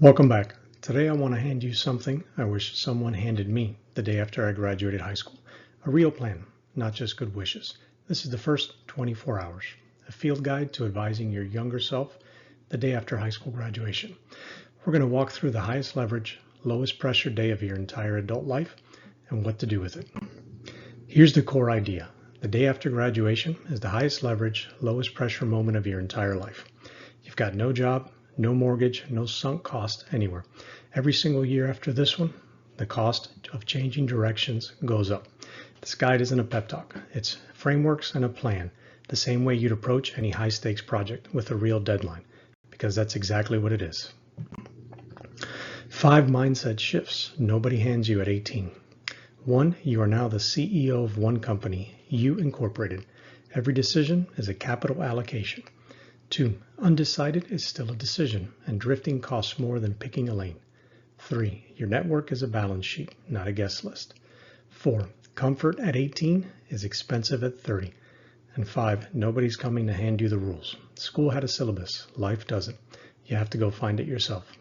Welcome back. Today I want to hand you something I wish someone handed me the day after I graduated high school. A real plan, not just good wishes. This is the first 24 hours, a field guide to advising your younger self the day after high school graduation. We're going to walk through the highest leverage, lowest pressure day of your entire adult life and what to do with it. Here's the core idea. The day after graduation is the highest leverage, lowest pressure moment of your entire life. You've got no job, no mortgage, no sunk cost anywhere. Every single year after this one, the cost of changing directions goes up. This guide isn't a pep talk. It's frameworks and a plan, the same way you'd approach any high-stakes project with a real deadline, because that's exactly what it is. 5 mindset shifts nobody hands you at 18. 1, you are now the CEO of one company, you incorporated. Every decision is a capital allocation. 2, undecided is still a decision, and drifting costs more than picking a lane. 3, your network is a balance sheet, not a guest list. 4, comfort at 18 is expensive at 30. And 5, nobody's coming to hand you the rules. School had a syllabus, life doesn't. You have to go find it yourself.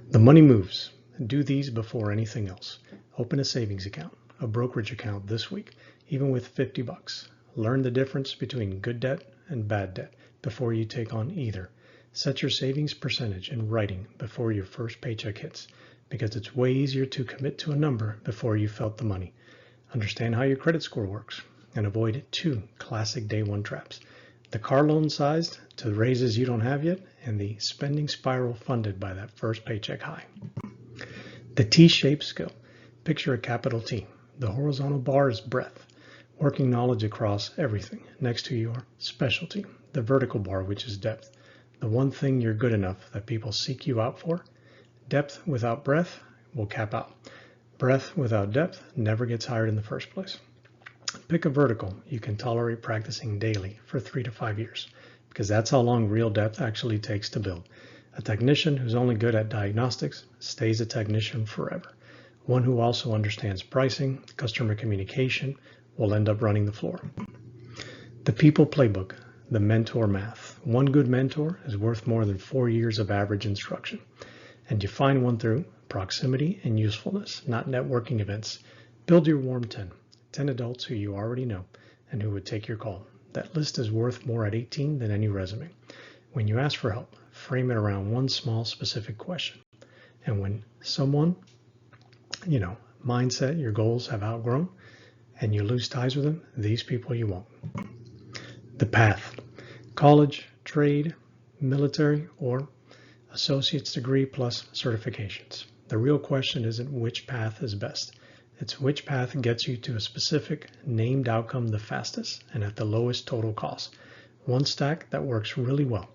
The money moves. Do these before anything else. Open a savings account, a brokerage account this week, even with $50. Learn the difference between good debt and bad debt before you take on either. Set your savings percentage in writing before your first paycheck hits, because it's way easier to commit to a number before you felt the money. Understand how your credit score works and avoid 2 classic day one traps. The car loan sized to the raises you don't have yet, and the spending spiral funded by that first paycheck high. The T-shaped skill. Picture a capital T. The horizontal bar is breadth, working knowledge across everything next to your specialty. The vertical bar, which is depth, the one thing you're good enough that people seek you out for. Depth without breadth will cap out. Breadth without depth never gets hired in the first place. Pick a vertical you can tolerate practicing daily for 3 to 5 years, because that's how long real depth actually takes to build. A technician who's only good at diagnostics stays a technician forever. One who also understands pricing, customer communication, will end up running the floor. The People Playbook, the mentor math. One good mentor is worth more than 4 years of average instruction. And you find one through proximity and usefulness, not networking events. Build your warm 10 adults who you already know and who would take your call. That list is worth more at 18 than any resume. When you ask for help, frame it around one small specific question. And when someone, mindset, your goals have outgrown, and you lose ties with them, these people you won't. The path. College, trade, military, or associate's degree plus certifications. The real question isn't which path is best. It's which path gets you to a specific named outcome the fastest and at the lowest total cost. One stack that works really well.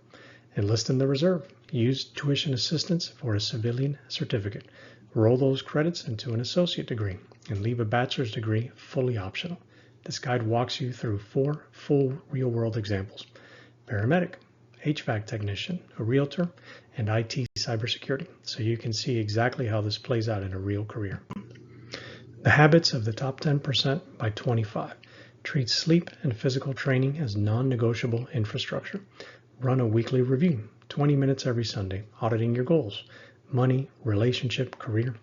Enlist in the reserve. Use tuition assistance for a civilian certificate. Roll those credits into an associate degree and leave a bachelor's degree fully optional. This guide walks you through 4 full real-world examples. Paramedic, HVAC technician, a realtor, and IT cybersecurity, so you can see exactly how this plays out in a real career. The habits of the top 10% by 25. Treat sleep and physical training as non-negotiable infrastructure. Run a weekly review, 20 minutes every Sunday, auditing your goals, money, relationship, career.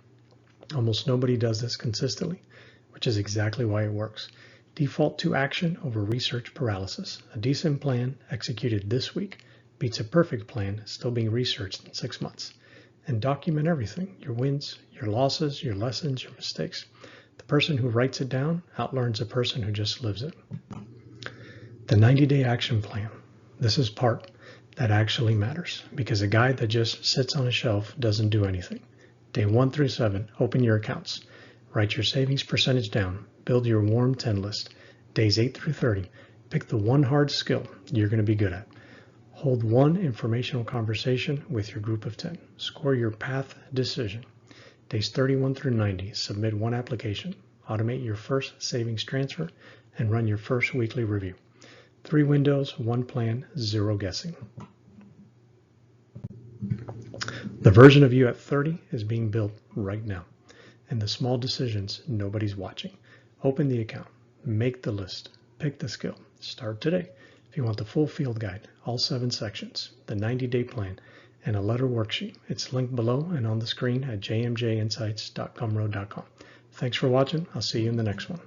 Almost nobody does this consistently, which is exactly why it works. Default to action over research paralysis. A decent plan executed this week beats a perfect plan still being researched in 6 months. And document everything, your wins, your losses, your lessons, your mistakes. The person who writes it down outlearns a person who just lives it. The 90-day action plan. This is part that actually matters, because a guide that just sits on a shelf doesn't do anything. Day 1 through 7, open your accounts. Write your savings percentage down. Build your warm 10 list. Days 8 through 30, pick the one hard skill you're going to be good at. Hold one informational conversation with your group of 10. Score your path decision. Days 31 through 90, submit one application. Automate your first savings transfer and run your first weekly review. 3 windows, 1 plan, 0 guessing. The version of you at 30 is being built right now. And the small decisions nobody's watching. Open the account, make the list, pick the skill, start today. If you want the full field guide, all 7 sections, the 90-day plan, and a letter worksheet. It's linked below and on the screen at jmjinsights.gumroad.com. Thanks for watching. I'll see you in the next one.